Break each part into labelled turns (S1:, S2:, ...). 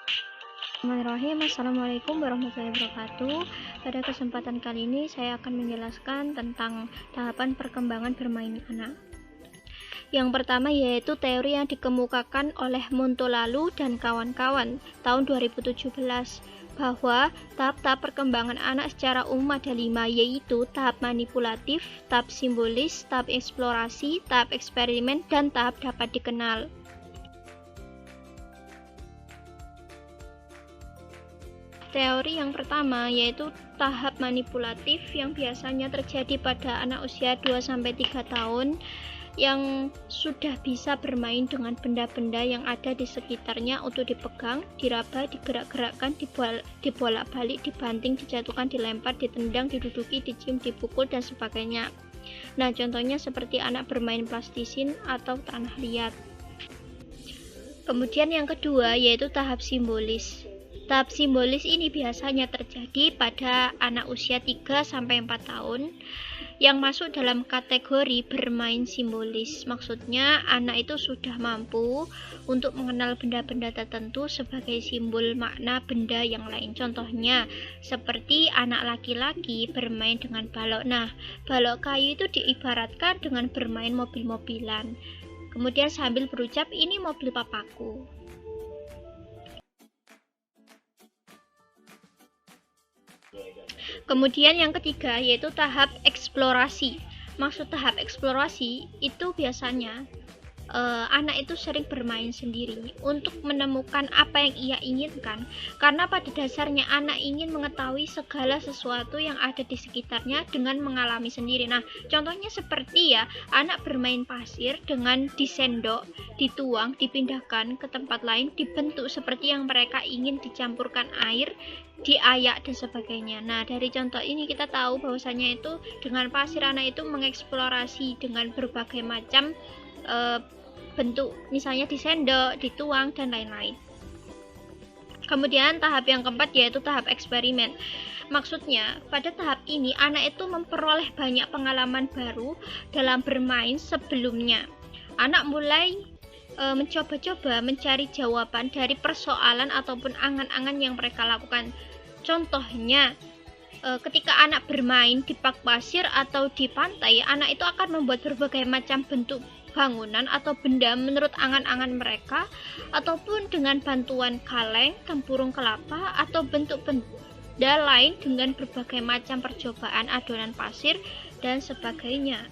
S1: Bismillahirrahmanirrahim. Assalamualaikum warahmatullahi wabarakatuh. Pada kesempatan kali ini saya akan menjelaskan tentang tahapan perkembangan bermain anak. Yang pertama yaitu teori yang dikemukakan oleh Montolalu dan kawan-kawan tahun 2017 bahwa tahap-tahap perkembangan anak secara umum ada 5, yaitu tahap manipulatif, tahap simbolis, tahap eksplorasi, tahap eksperimen, dan tahap dapat dikenal. Teori yang pertama yaitu tahap manipulatif yang biasanya terjadi pada anak usia 2-3 tahun yang sudah bisa bermain dengan benda-benda yang ada di sekitarnya untuk dipegang, diraba, digerak-gerakkan, dibolak-balik, dibanting, dijatuhkan, dilempar, ditendang, diduduki, dicium, dipukul, dan sebagainya. Nah, contohnya seperti anak bermain plastisin atau tanah liat. Kemudian yang kedua yaitu tahap simbolis. Tahap simbolis ini biasanya terjadi pada anak usia 3-4 tahun yang masuk dalam kategori bermain simbolis. Maksudnya anak itu sudah mampu untuk mengenal benda-benda tertentu sebagai simbol makna benda yang lain. Contohnya seperti anak laki-laki bermain dengan balok. Nah, balok kayu itu diibaratkan dengan bermain mobil-mobilan. Kemudian sambil berucap, "Ini mobil papaku." Kemudian yang ketiga yaitu tahap eksplorasi. Maksud tahap eksplorasi itu biasanya anak itu sering bermain sendiri untuk menemukan apa yang ia inginkan, karena pada dasarnya anak ingin mengetahui segala sesuatu yang ada di sekitarnya dengan mengalami sendiri. Nah, contohnya seperti anak bermain pasir dengan disendok, dituang, dipindahkan ke tempat lain, dibentuk seperti yang mereka ingin, dicampurkan air, diayak, dan sebagainya. Nah, dari contoh ini kita tahu bahwasanya itu dengan pasir anak itu mengeksplorasi dengan berbagai macam bentuk, misalnya disendok, dituang, dan lain-lain. Kemudian tahap yang keempat yaitu tahap eksperimen. Maksudnya pada tahap ini anak itu memperoleh banyak pengalaman baru dalam bermain sebelumnya. Anak mulai mencoba-coba mencari jawaban dari persoalan ataupun angan-angan yang mereka lakukan. Contohnya ketika anak bermain di bak pasir atau di pantai, anak itu akan membuat berbagai macam bentuk bangunan atau benda menurut angan-angan mereka, ataupun dengan bantuan kaleng, tempurung kelapa, atau bentuk benda lain dengan berbagai macam percobaan adonan pasir dan sebagainya.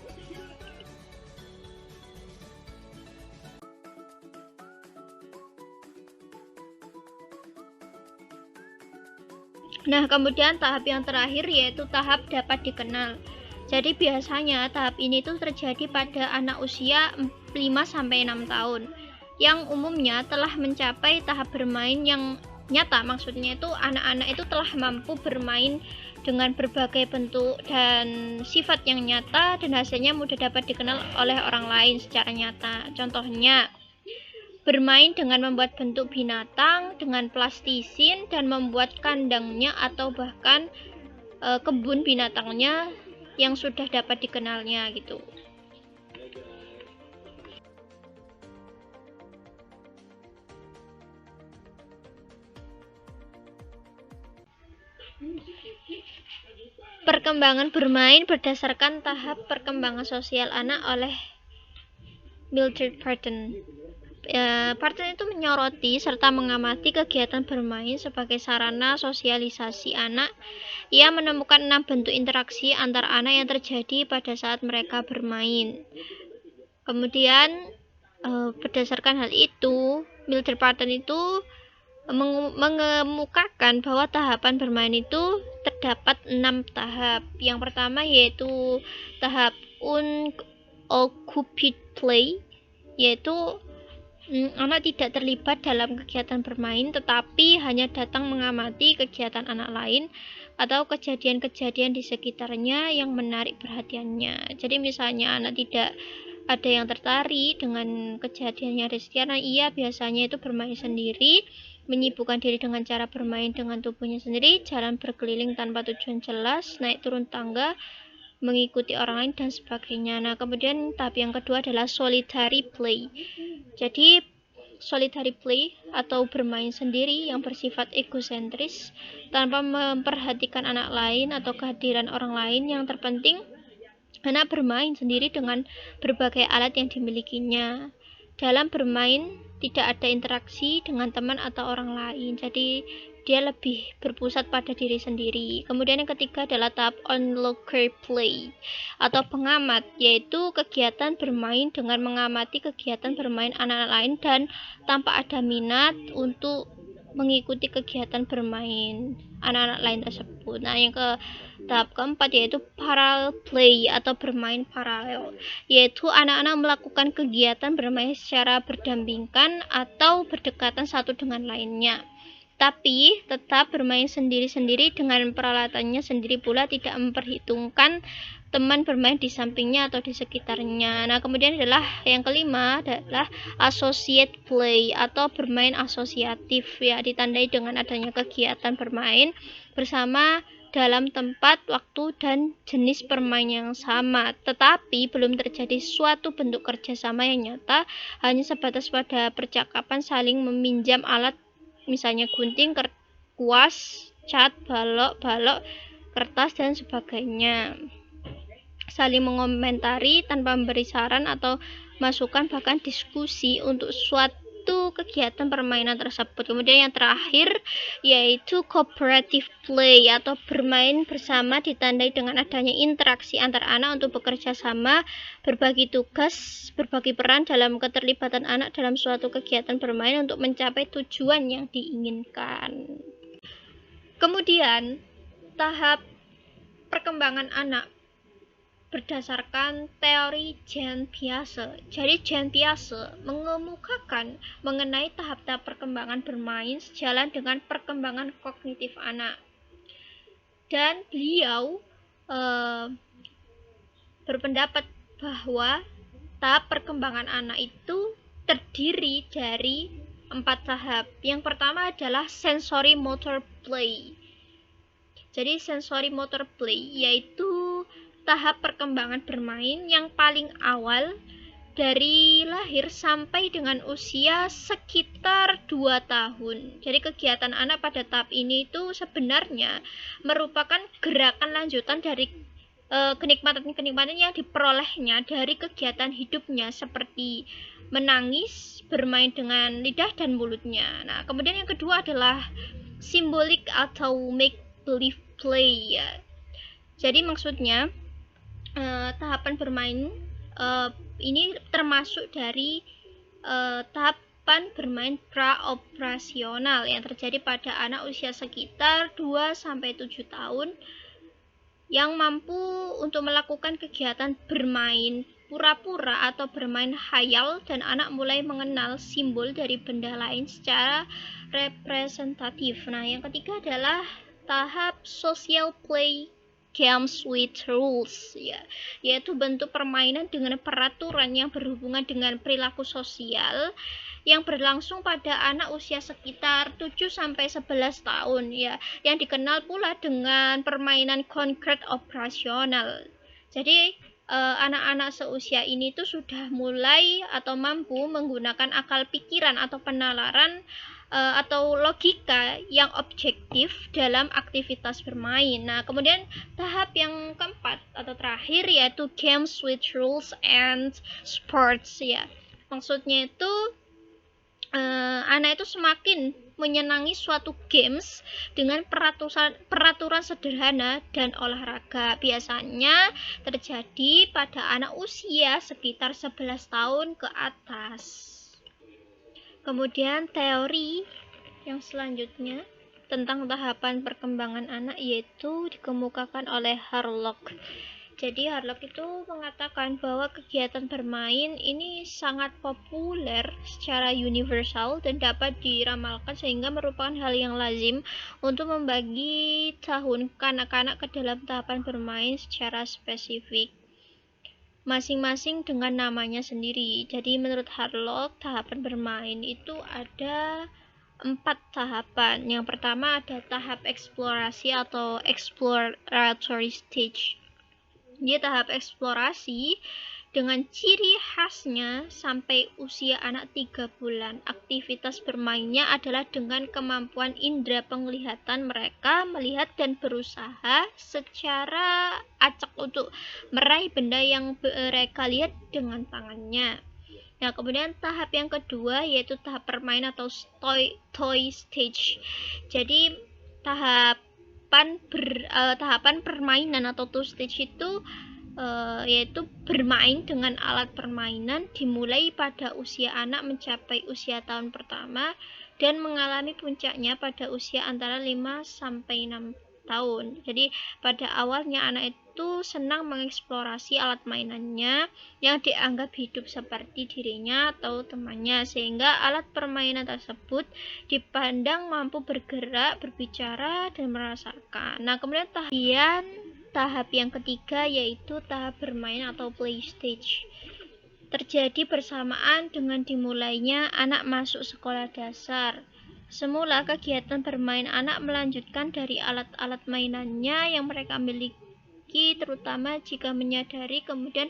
S1: Nah, kemudian tahap yang terakhir yaitu tahap dapat dikenal. Jadi biasanya tahap ini tuh terjadi pada anak usia 5-6 tahun yang umumnya telah mencapai tahap bermain yang nyata. Maksudnya itu anak-anak itu telah mampu bermain dengan berbagai bentuk dan sifat yang nyata dan hasilnya mudah dapat dikenal oleh orang lain secara nyata. Contohnya bermain dengan membuat bentuk binatang dengan plastisin dan membuat kandangnya atau bahkan kebun binatangnya yang sudah dapat dikenalnya gitu. Perkembangan bermain berdasarkan tahap perkembangan sosial anak oleh Mildred Parton. Parton itu menyoroti serta mengamati kegiatan bermain sebagai sarana sosialisasi anak. Ia menemukan 6 bentuk interaksi antar anak yang terjadi pada saat mereka bermain. Kemudian berdasarkan hal itu, Mildred Parton itu mengemukakan bahwa tahapan bermain itu terdapat 6 tahap. Yang pertama yaitu tahap unoccupied play, yaitu anak tidak terlibat dalam kegiatan bermain tetapi hanya datang mengamati kegiatan anak lain atau kejadian-kejadian di sekitarnya yang menarik perhatiannya. Jadi misalnya anak tidak ada yang tertarik dengan kejadian yang ada di sekitar, ia biasanya itu bermain sendiri, menyibukkan diri dengan cara bermain dengan tubuhnya sendiri, jalan berkeliling tanpa tujuan jelas, naik turun tangga, mengikuti orang lain, dan sebagainya. Nah, kemudian tahap yang kedua adalah solitary play. Jadi solitary play atau bermain sendiri yang bersifat egosentris tanpa memperhatikan anak lain atau kehadiran orang lain. Yang terpenting, anak bermain sendiri dengan berbagai alat yang dimilikinya. Dalam bermain tidak ada interaksi dengan teman atau orang lain, jadi dia lebih berpusat pada diri sendiri. Kemudian yang ketiga adalah tahap onlooker play atau pengamat, yaitu kegiatan bermain dengan mengamati kegiatan bermain anak-anak lain dan tanpa ada minat untuk mengikuti kegiatan bermain anak-anak lain tersebut. Nah, yang ke tahap keempat yaitu parallel play atau bermain paralel, yaitu anak-anak melakukan kegiatan bermain secara berdampingan atau berdekatan satu dengan lainnya, tapi tetap bermain sendiri-sendiri dengan peralatannya sendiri pula, tidak memperhitungkan teman bermain di sampingnya atau di sekitarnya. Nah, kemudian adalah yang kelima adalah associate play atau bermain asosiatif, ya, ditandai dengan adanya kegiatan bermain bersama dalam tempat, waktu, dan jenis permain yang sama, tetapi belum terjadi suatu bentuk kerjasama yang nyata, hanya sebatas pada percakapan saling meminjam alat, misalnya gunting, kuas, cat, balok, kertas, dan sebagainya, saling mengomentari tanpa memberi saran atau masukan, bahkan diskusi untuk suatu kegiatan permainan tersebut. Kemudian yang terakhir yaitu cooperative play atau bermain bersama, ditandai dengan adanya interaksi antar anak untuk bekerja sama, berbagi tugas, berbagi peran dalam keterlibatan anak dalam suatu kegiatan bermain untuk mencapai tujuan yang diinginkan. Kemudian tahap perkembangan anak berdasarkan teori Jean Piaget. Jadi Jean Piaget mengemukakan mengenai tahap-tahap perkembangan bermain sejalan dengan perkembangan kognitif anak. Dan beliau berpendapat bahwa tahap perkembangan anak itu terdiri dari 4 tahap. Yang pertama adalah sensory motor play. Jadi sensory motor play yaitu tahap perkembangan bermain yang paling awal dari lahir sampai dengan usia sekitar 2 tahun. Jadi kegiatan anak pada tahap ini itu sebenarnya merupakan gerakan lanjutan dari kenikmatan-kenikmatan yang diperolehnya dari kegiatan hidupnya, seperti menangis, bermain dengan lidah dan mulutnya. Nah, kemudian yang kedua adalah symbolic atau make believe play, ya. Jadi maksudnya tahapan bermain ini termasuk dari tahapan bermain praoperasional yang terjadi pada anak usia sekitar 2-7 tahun yang mampu untuk melakukan kegiatan bermain pura-pura atau bermain khayal, dan anak mulai mengenal simbol dari benda lain secara representatif. Nah, yang ketiga adalah tahap social play games with rules, ya, yaitu bentuk permainan dengan peraturan yang berhubungan dengan perilaku sosial yang berlangsung pada anak usia sekitar 7-11 tahun, ya, yang dikenal pula dengan permainan konkret operasional. Jadi anak-anak seusia ini tuh sudah mulai atau mampu menggunakan akal pikiran atau penalaran atau logika yang objektif dalam aktivitas bermain. Nah, kemudian tahap yang keempat atau terakhir yaitu games with rules and sports, ya. Maksudnya itu anak itu semakin menyenangi suatu games dengan peraturan sederhana dan olahraga. Biasanya terjadi pada anak usia sekitar 11 tahun ke atas. Kemudian teori yang selanjutnya tentang tahapan perkembangan anak yaitu dikemukakan oleh Harlock. Jadi Harlock itu mengatakan bahwa kegiatan bermain ini sangat populer secara universal dan dapat diramalkan sehingga merupakan hal yang lazim untuk membagi tahun kanak-kanak ke dalam tahapan bermain secara spesifik, masing-masing dengan namanya sendiri. Jadi menurut Harlock, tahapan bermain itu ada 4 tahapan. Yang pertama ada tahap eksplorasi atau exploratory stage. Dia tahap eksplorasi Dengan ciri khasnya sampai usia anak 3 bulan, aktivitas bermainnya adalah dengan kemampuan indera penglihatan mereka melihat dan berusaha secara acak untuk meraih benda yang mereka lihat dengan tangannya. Nah, kemudian tahap yang kedua yaitu tahap permainan atau toy stage. Jadi tahapan permainan atau toy stage itu yaitu bermain dengan alat permainan dimulai pada usia anak mencapai usia tahun pertama dan mengalami puncaknya pada usia antara 5-6 tahun. Jadi pada awalnya anak itu senang mengeksplorasi alat mainannya yang dianggap hidup seperti dirinya atau temannya, sehingga alat permainan tersebut dipandang mampu bergerak, berbicara, dan merasakan. Nah, kemudian tahap yang ketiga yaitu tahap bermain atau play stage. Terjadi bersamaan dengan dimulainya anak masuk sekolah dasar. Semula kegiatan bermain anak melanjutkan dari alat-alat mainannya yang mereka miliki, terutama jika menyadari, kemudian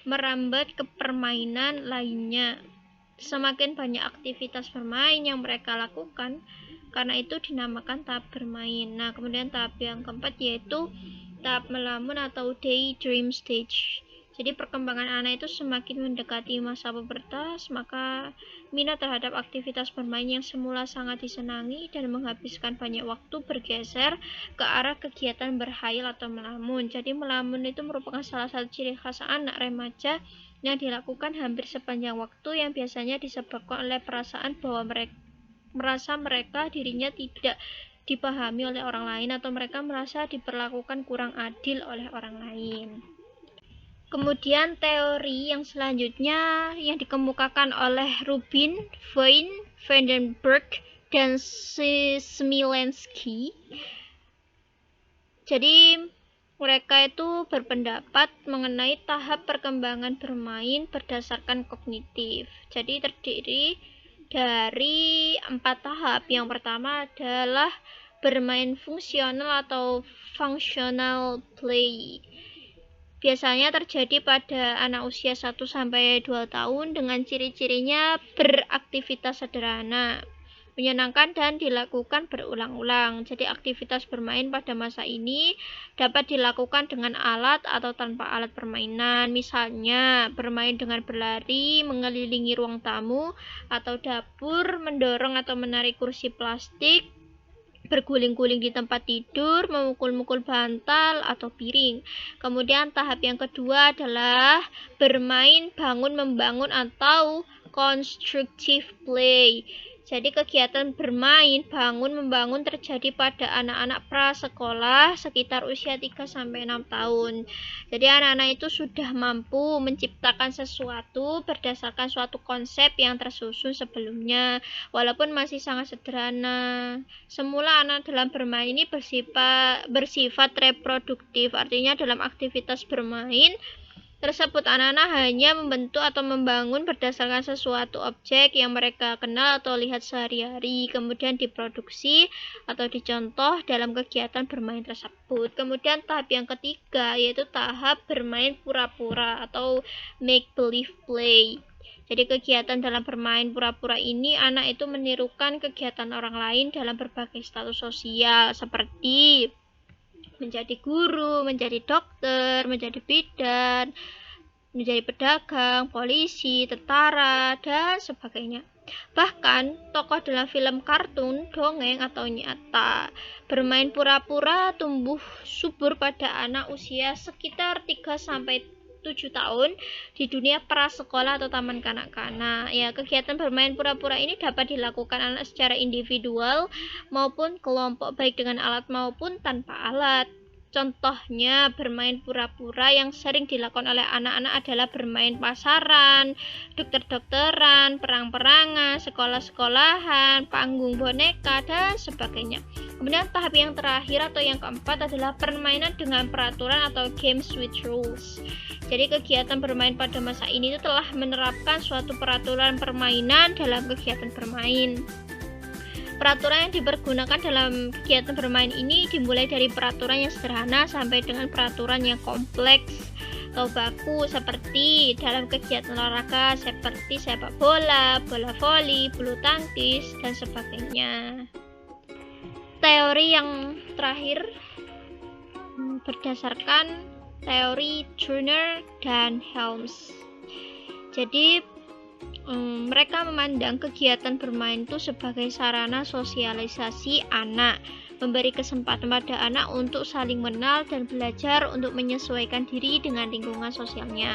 S1: merambat ke permainan lainnya. Semakin banyak aktivitas bermain yang mereka lakukan, karena itu dinamakan tahap bermain. Nah, kemudian tahap yang keempat yaitu tahap melamun atau daydream stage. Jadi perkembangan anak itu semakin mendekati masa pubertas, maka minat terhadap aktivitas bermain yang semula sangat disenangi dan menghabiskan banyak waktu bergeser ke arah kegiatan berhayal atau melamun. Jadi melamun itu merupakan salah satu ciri khas anak remaja yang dilakukan hampir sepanjang waktu, yang biasanya disebabkan oleh perasaan bahwa mereka dirinya tidak dipahami oleh orang lain atau mereka merasa diperlakukan kurang adil oleh orang lain. Kemudian teori yang selanjutnya yang dikemukakan oleh Rubin, Voin, Vandenberg, dan Smilenski. Jadi mereka itu berpendapat mengenai tahap perkembangan bermain berdasarkan kognitif. Jadi terdiri dari 4 tahap. Yang pertama adalah bermain fungsional atau functional play. Biasanya terjadi pada anak usia 1-2 tahun dengan ciri-cirinya beraktivitas sederhana, menyenangkan, dan dilakukan berulang-ulang. Jadi aktivitas bermain pada masa ini dapat dilakukan dengan alat atau tanpa alat permainan. Misalnya bermain dengan berlari, mengelilingi ruang tamu atau dapur, mendorong atau menarik kursi plastik, berguling-guling di tempat tidur, memukul-mukul bantal atau piring. Kemudian tahap yang kedua adalah bermain bangun-membangun atau constructive play. Jadi kegiatan bermain bangun-membangun terjadi pada anak-anak prasekolah sekitar usia 3-6 tahun. Jadi anak-anak itu sudah mampu menciptakan sesuatu berdasarkan suatu konsep yang tersusun sebelumnya, walaupun masih sangat sederhana. Semula anak dalam bermain ini bersifat reproduktif, artinya dalam aktivitas bermain tersebut anak-anak hanya membentuk atau membangun berdasarkan sesuatu objek yang mereka kenal atau lihat sehari-hari, kemudian diproduksi atau dicontoh dalam kegiatan bermain tersebut. Kemudian tahap yang ketiga yaitu tahap bermain pura-pura atau make believe play. Jadi kegiatan dalam bermain pura-pura ini anak itu menirukan kegiatan orang lain dalam berbagai status sosial seperti menjadi guru, menjadi dokter, menjadi bidan, menjadi pedagang, polisi, tentara, dan sebagainya. Bahkan tokoh dalam film kartun, dongeng, atau nyata bermain pura-pura tumbuh subur pada anak usia sekitar 3-7 tahun di dunia prasekolah atau taman kanak-kanak. Ya, kegiatan bermain pura-pura ini dapat dilakukan anak secara individual maupun kelompok, baik dengan alat maupun tanpa alat. Contohnya bermain pura-pura yang sering dilakukan oleh anak-anak adalah bermain pasaran, dokter-dokteran, perang-perangan, sekolah-sekolahan, panggung boneka, dan sebagainya. Kemudian tahap yang terakhir atau yang keempat adalah permainan dengan peraturan atau games with rules. Jadi kegiatan bermain pada masa ini itu telah menerapkan suatu peraturan permainan dalam kegiatan bermain. Peraturan yang dipergunakan dalam kegiatan bermain ini dimulai dari peraturan yang sederhana sampai dengan peraturan yang kompleks. atau baku seperti dalam kegiatan olahraga seperti sepak bola, bola voli, bulu tangkis, dan sebagainya. Teori yang terakhir berdasarkan teori Turner dan Helms. Jadi mereka memandang kegiatan bermain itu sebagai sarana sosialisasi anak, memberi kesempatan pada anak untuk saling mengenal dan belajar untuk menyesuaikan diri dengan lingkungan sosialnya.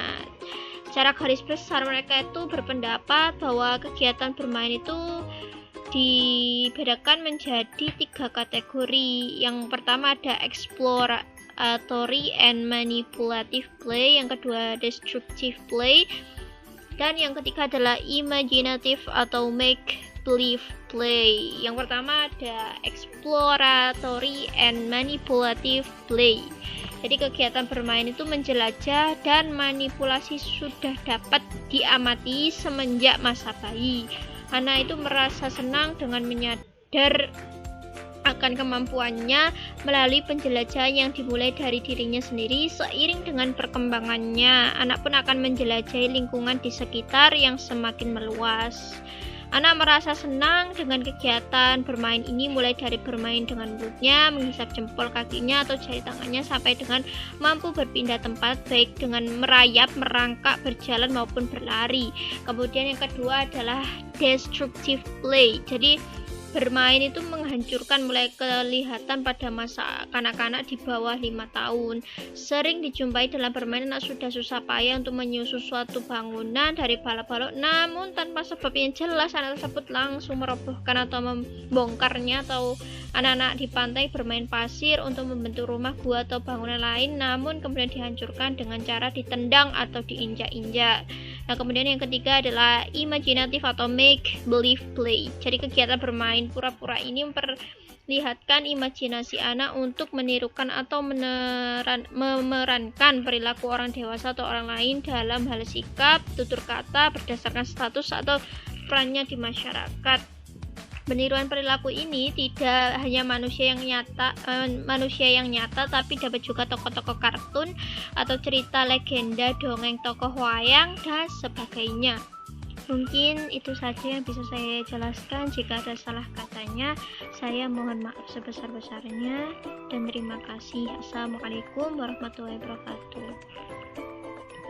S1: Secara garis besar mereka itu berpendapat bahwa kegiatan bermain itu dibedakan menjadi 3 kategori. Yang pertama ada exploratory and manipulative play, yang kedua destructive play, dan yang ketiga adalah imaginative atau make believe play. Yang pertama ada exploratory and manipulative play. Jadi kegiatan bermain itu menjelajah dan manipulasi sudah dapat diamati semenjak masa bayi. Anak itu merasa senang dengan menyadar akan kemampuannya melalui penjelajahan yang dimulai dari dirinya sendiri. Seiring dengan perkembangannya, anak pun akan menjelajahi lingkungan di sekitar yang semakin meluas. Anak merasa senang dengan kegiatan bermain ini mulai dari bermain dengan mulutnya, menghisap jempol kakinya atau jari tangannya sampai dengan mampu berpindah tempat baik dengan merayap, merangkak, berjalan maupun berlari. Kemudian yang kedua adalah destructive play. Jadi bermain itu menghancurkan mulai kelihatan pada masa kanak-kanak di bawah 5 tahun. Sering dijumpai dalam bermain anak sudah susah payah untuk menyusun suatu bangunan dari balok-balok, namun tanpa sebab yang jelas anak tersebut langsung merobohkan atau membongkarnya. Atau anak-anak di pantai bermain pasir untuk membentuk rumah, gua atau bangunan lain, namun kemudian dihancurkan dengan cara ditendang atau diinjak-injak. Nah, kemudian yang ketiga adalah imaginative atau make believe play. Jadi kegiatan bermain pura-pura ini memperlihatkan imajinasi anak untuk menirukan atau memerankan perilaku orang dewasa atau orang lain dalam hal sikap, tutur kata, berdasarkan status atau perannya di masyarakat. Peniruan perilaku ini tidak hanya manusia yang nyata, tapi dapat juga tokoh-tokoh kartun atau cerita legenda, dongeng, tokoh wayang, dan sebagainya. Mungkin itu saja yang bisa saya jelaskan. Jika ada salah katanya, saya mohon maaf sebesar-besarnya dan terima kasih. Assalamualaikum warahmatullahi wabarakatuh.